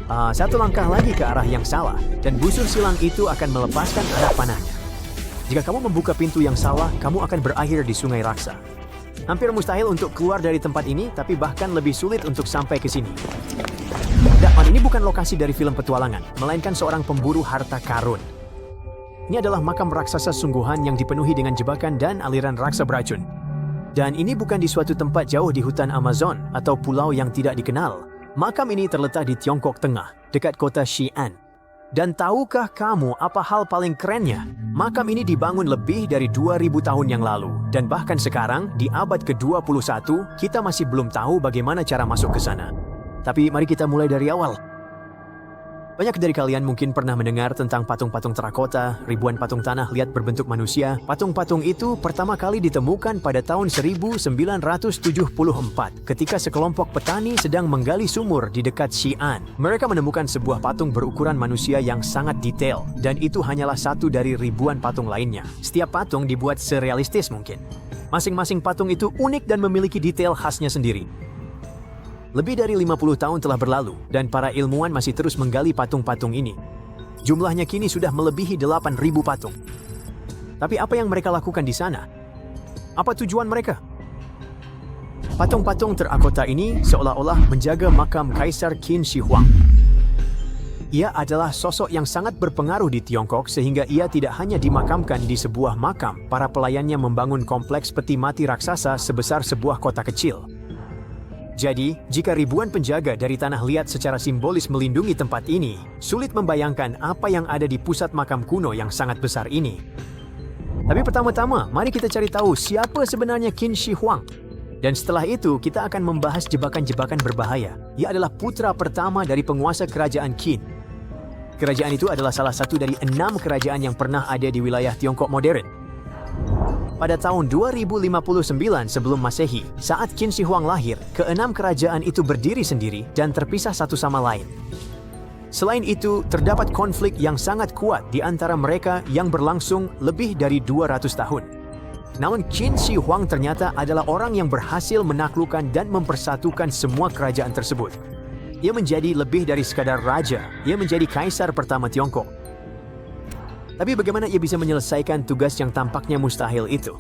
Satu langkah lagi ke arah yang salah, dan busur silang itu akan melepaskan anak panahnya. Jika kamu membuka pintu yang salah, kamu akan berakhir di Sungai Raksa. Hampir mustahil untuk keluar dari tempat ini, tapi bahkan lebih sulit untuk sampai ke sini. Dan ini bukan lokasi dari film petualangan, melainkan seorang pemburu harta karun. Ini adalah makam raksasa sungguhan yang dipenuhi dengan jebakan dan aliran raksa beracun. Dan ini bukan di suatu tempat jauh di hutan Amazon atau pulau yang tidak dikenal. Makam ini terletak di Tiongkok Tengah, dekat kota Xi'an. Dan tahukah kamu apa hal paling kerennya? Makam ini dibangun lebih dari 2000 tahun yang lalu. Dan bahkan sekarang, di abad ke-21, kita masih belum tahu bagaimana cara masuk ke sana. Tapi mari kita mulai dari awal. Banyak dari kalian mungkin pernah mendengar tentang patung-patung terakota, ribuan patung tanah liat berbentuk manusia. Patung-patung itu pertama kali ditemukan pada tahun 1974 ketika sekelompok petani sedang menggali sumur di dekat Xi'an. Mereka menemukan sebuah patung berukuran manusia yang sangat detail, dan itu hanyalah satu dari ribuan patung lainnya. Setiap patung dibuat serealistis mungkin. Masing-masing patung itu unik dan memiliki detail khasnya sendiri. Lebih dari 50 tahun telah berlalu, dan para ilmuwan masih terus menggali patung-patung ini. Jumlahnya kini sudah melebihi 8.000 patung. Tapi apa yang mereka lakukan di sana? Apa tujuan mereka? Patung-patung terakota ini seolah-olah menjaga makam Kaisar Qin Shi Huang. Ia adalah sosok yang sangat berpengaruh di Tiongkok sehingga ia tidak hanya dimakamkan di sebuah makam, para pelayannya membangun kompleks peti mati raksasa sebesar sebuah kota kecil. Jadi, jika ribuan penjaga dari tanah liat secara simbolis melindungi tempat ini, sulit membayangkan apa yang ada di pusat makam kuno yang sangat besar ini. Tapi pertama-tama, mari kita cari tahu siapa sebenarnya Qin Shi Huang. Dan setelah itu, kita akan membahas jebakan-jebakan berbahaya. Ia adalah putra pertama dari penguasa kerajaan Qin. Kerajaan itu adalah salah satu dari 6 kerajaan yang pernah ada di wilayah Tiongkok modern. Pada tahun 2059 sebelum Masehi, saat Qin Shi Huang lahir, ke-6 kerajaan itu berdiri sendiri dan terpisah satu sama lain. Selain itu, terdapat konflik yang sangat kuat di antara mereka yang berlangsung lebih dari 200 tahun. Namun Qin Shi Huang ternyata adalah orang yang berhasil menaklukkan dan mempersatukan semua kerajaan tersebut. Ia menjadi lebih dari sekadar raja, ia menjadi kaisar pertama Tiongkok. Tapi bagaimana ia bisa menyelesaikan tugas yang tampaknya mustahil itu?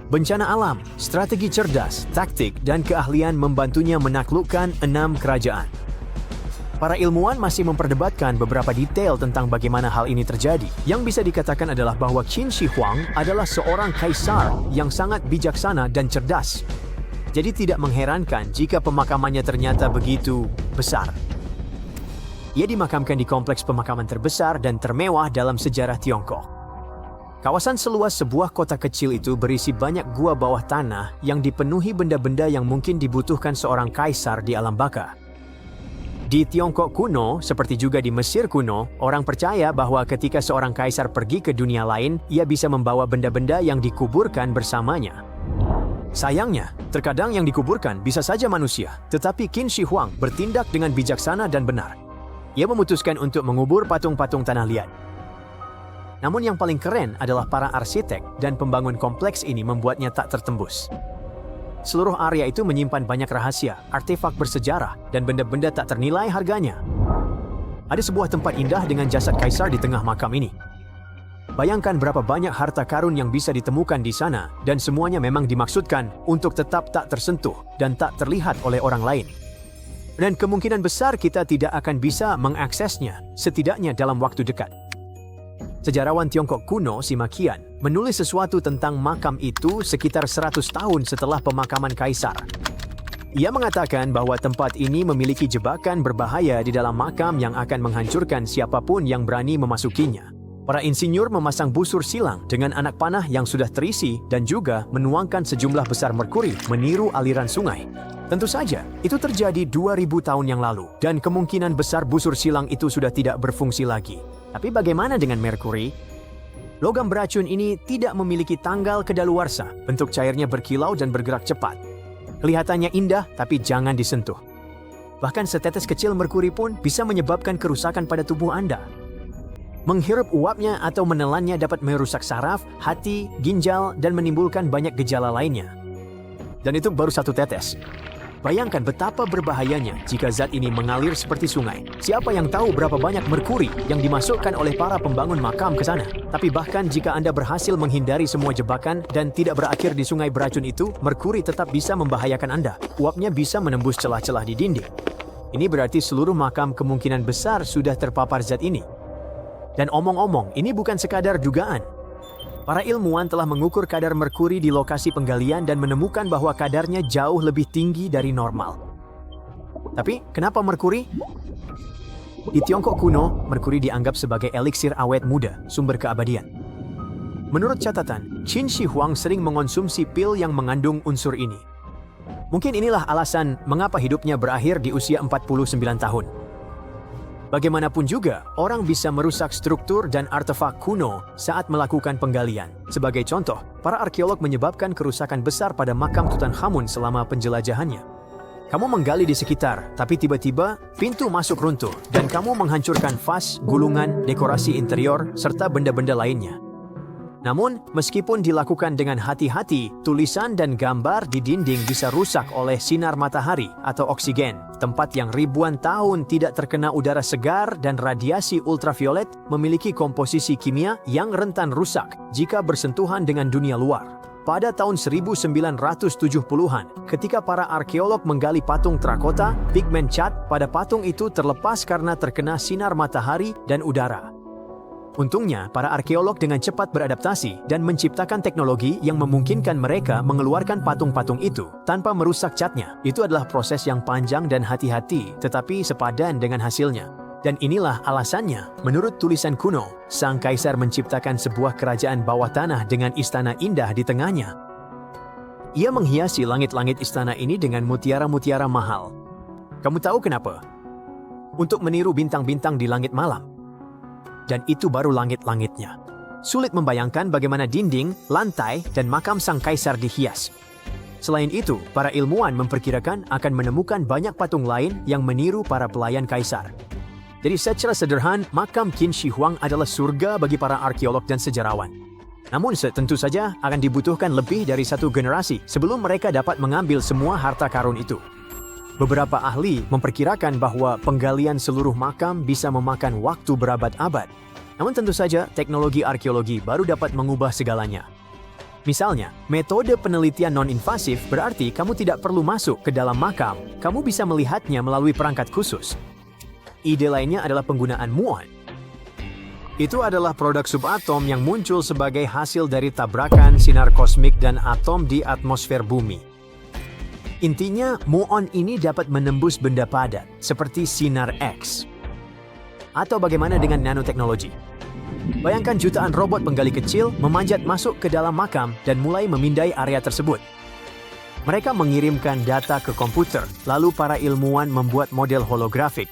Bencana alam, strategi cerdas, taktik, dan keahlian membantunya menaklukkan 6 kerajaan. Para ilmuwan masih memperdebatkan beberapa detail tentang bagaimana hal ini terjadi. Yang bisa dikatakan adalah bahwa Qin Shi Huang adalah seorang kaisar yang sangat bijaksana dan cerdas. Jadi tidak mengherankan jika pemakamannya ternyata begitu besar. Ia dimakamkan di kompleks pemakaman terbesar dan termewah dalam sejarah Tiongkok. Kawasan seluas sebuah kota kecil itu berisi banyak gua bawah tanah yang dipenuhi benda-benda yang mungkin dibutuhkan seorang kaisar di alam baka. Di Tiongkok kuno, seperti juga di Mesir kuno, orang percaya bahwa ketika seorang kaisar pergi ke dunia lain, ia bisa membawa benda-benda yang dikuburkan bersamanya. Sayangnya, terkadang yang dikuburkan bisa saja manusia, tetapi Qin Shi Huang bertindak dengan bijaksana dan benar. Ia memutuskan untuk mengubur patung-patung tanah liat. Namun yang paling keren adalah para arsitek dan pembangun kompleks ini membuatnya tak tertembus. Seluruh area itu menyimpan banyak rahasia, artefak bersejarah, dan benda-benda tak ternilai harganya. Ada sebuah tempat indah dengan jasad kaisar di tengah makam ini. Bayangkan berapa banyak harta karun yang bisa ditemukan di sana, dan semuanya memang dimaksudkan untuk tetap tak tersentuh dan tak terlihat oleh orang lain. Dan kemungkinan besar kita tidak akan bisa mengaksesnya, setidaknya dalam waktu dekat. Sejarawan Tiongkok kuno, Sima Qian, menulis sesuatu tentang makam itu sekitar 100 tahun setelah pemakaman kaisar. Ia mengatakan bahwa tempat ini memiliki jebakan berbahaya di dalam makam yang akan menghancurkan siapapun yang berani memasukinya. Para insinyur memasang busur silang dengan anak panah yang sudah terisi dan juga menuangkan sejumlah besar merkuri meniru aliran sungai. Tentu saja, itu terjadi 2000 tahun yang lalu, dan kemungkinan besar busur silang itu sudah tidak berfungsi lagi. Tapi bagaimana dengan merkuri? Logam beracun ini tidak memiliki tanggal kedaluarsa, bentuk cairnya berkilau dan bergerak cepat. Kelihatannya indah, tapi jangan disentuh. Bahkan setetes kecil merkuri pun bisa menyebabkan kerusakan pada tubuh Anda. Menghirup uapnya atau menelannya dapat merusak saraf, hati, ginjal, dan menimbulkan banyak gejala lainnya. Dan itu baru satu tetes. Bayangkan betapa berbahayanya jika zat ini mengalir seperti sungai. Siapa yang tahu berapa banyak merkuri yang dimasukkan oleh para pembangun makam ke sana? Tapi bahkan jika Anda berhasil menghindari semua jebakan dan tidak berakhir di sungai beracun itu, merkuri tetap bisa membahayakan Anda. Uapnya bisa menembus celah-celah di dinding. Ini berarti seluruh makam kemungkinan besar sudah terpapar zat ini. Dan omong-omong, ini bukan sekadar dugaan. Para ilmuwan telah mengukur kadar merkuri di lokasi penggalian dan menemukan bahwa kadarnya jauh lebih tinggi dari normal. Tapi, kenapa merkuri? Di Tiongkok kuno, merkuri dianggap sebagai eliksir awet muda, sumber keabadian. Menurut catatan, Qin Shi Huang sering mengonsumsi pil yang mengandung unsur ini. Mungkin inilah alasan mengapa hidupnya berakhir di usia 49 tahun. Bagaimanapun juga, orang bisa merusak struktur dan artefak kuno saat melakukan penggalian. Sebagai contoh, para arkeolog menyebabkan kerusakan besar pada makam Tutankhamun selama penjelajahannya. Kamu menggali di sekitar, tapi tiba-tiba pintu masuk runtuh dan kamu menghancurkan vas, gulungan, dekorasi interior, serta benda-benda lainnya. Namun, meskipun dilakukan dengan hati-hati, tulisan dan gambar di dinding bisa rusak oleh sinar matahari atau oksigen. Tempat yang ribuan tahun tidak terkena udara segar dan radiasi ultraviolet memiliki komposisi kimia yang rentan rusak jika bersentuhan dengan dunia luar. Pada tahun 1970-an, ketika para arkeolog menggali patung terakota, pigmen cat pada patung itu terlepas karena terkena sinar matahari dan udara. Untungnya, para arkeolog dengan cepat beradaptasi dan menciptakan teknologi yang memungkinkan mereka mengeluarkan patung-patung itu tanpa merusak catnya. Itu adalah proses yang panjang dan hati-hati, tetapi sepadan dengan hasilnya. Dan inilah alasannya, menurut tulisan kuno, sang kaisar menciptakan sebuah kerajaan bawah tanah dengan istana indah di tengahnya. Ia menghiasi langit-langit istana ini dengan mutiara-mutiara mahal. Kamu tahu kenapa? Untuk meniru bintang-bintang di langit malam. Dan itu baru langit-langitnya. Sulit membayangkan bagaimana dinding, lantai, dan makam sang kaisar dihias. Selain itu, para ilmuwan memperkirakan akan menemukan banyak patung lain yang meniru para pelayan kaisar. Jadi secara sederhana, makam Qin Shi Huang adalah surga bagi para arkeolog dan sejarawan. Namun tentu saja akan dibutuhkan lebih dari satu generasi sebelum mereka dapat mengambil semua harta karun itu. Beberapa ahli memperkirakan bahwa penggalian seluruh makam bisa memakan waktu berabad-abad. Namun tentu saja teknologi arkeologi baru dapat mengubah segalanya. Misalnya, metode penelitian non-invasif berarti kamu tidak perlu masuk ke dalam makam, kamu bisa melihatnya melalui perangkat khusus. Ide lainnya adalah penggunaan muon. Itu adalah produk subatom yang muncul sebagai hasil dari tabrakan sinar kosmik dan atom di atmosfer bumi. Intinya, muon ini dapat menembus benda padat, seperti sinar X. Atau bagaimana dengan nanoteknologi? Bayangkan jutaan robot penggali kecil memanjat masuk ke dalam makam dan mulai memindai area tersebut. Mereka mengirimkan data ke komputer, lalu para ilmuwan membuat model holografik.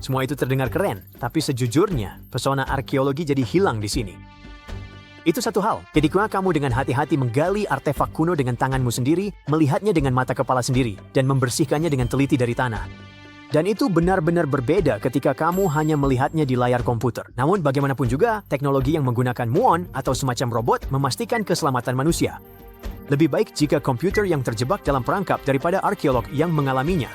Semua itu terdengar keren, tapi sejujurnya, pesona arkeologi jadi hilang di sini. Itu satu hal, ketika kamu dengan hati-hati menggali artefak kuno dengan tanganmu sendiri, melihatnya dengan mata kepala sendiri, dan membersihkannya dengan teliti dari tanah. Dan itu benar-benar berbeda ketika kamu hanya melihatnya di layar komputer. Namun bagaimanapun juga, teknologi yang menggunakan muon atau semacam robot memastikan keselamatan manusia. Lebih baik jika komputer yang terjebak dalam perangkap daripada arkeolog yang mengalaminya.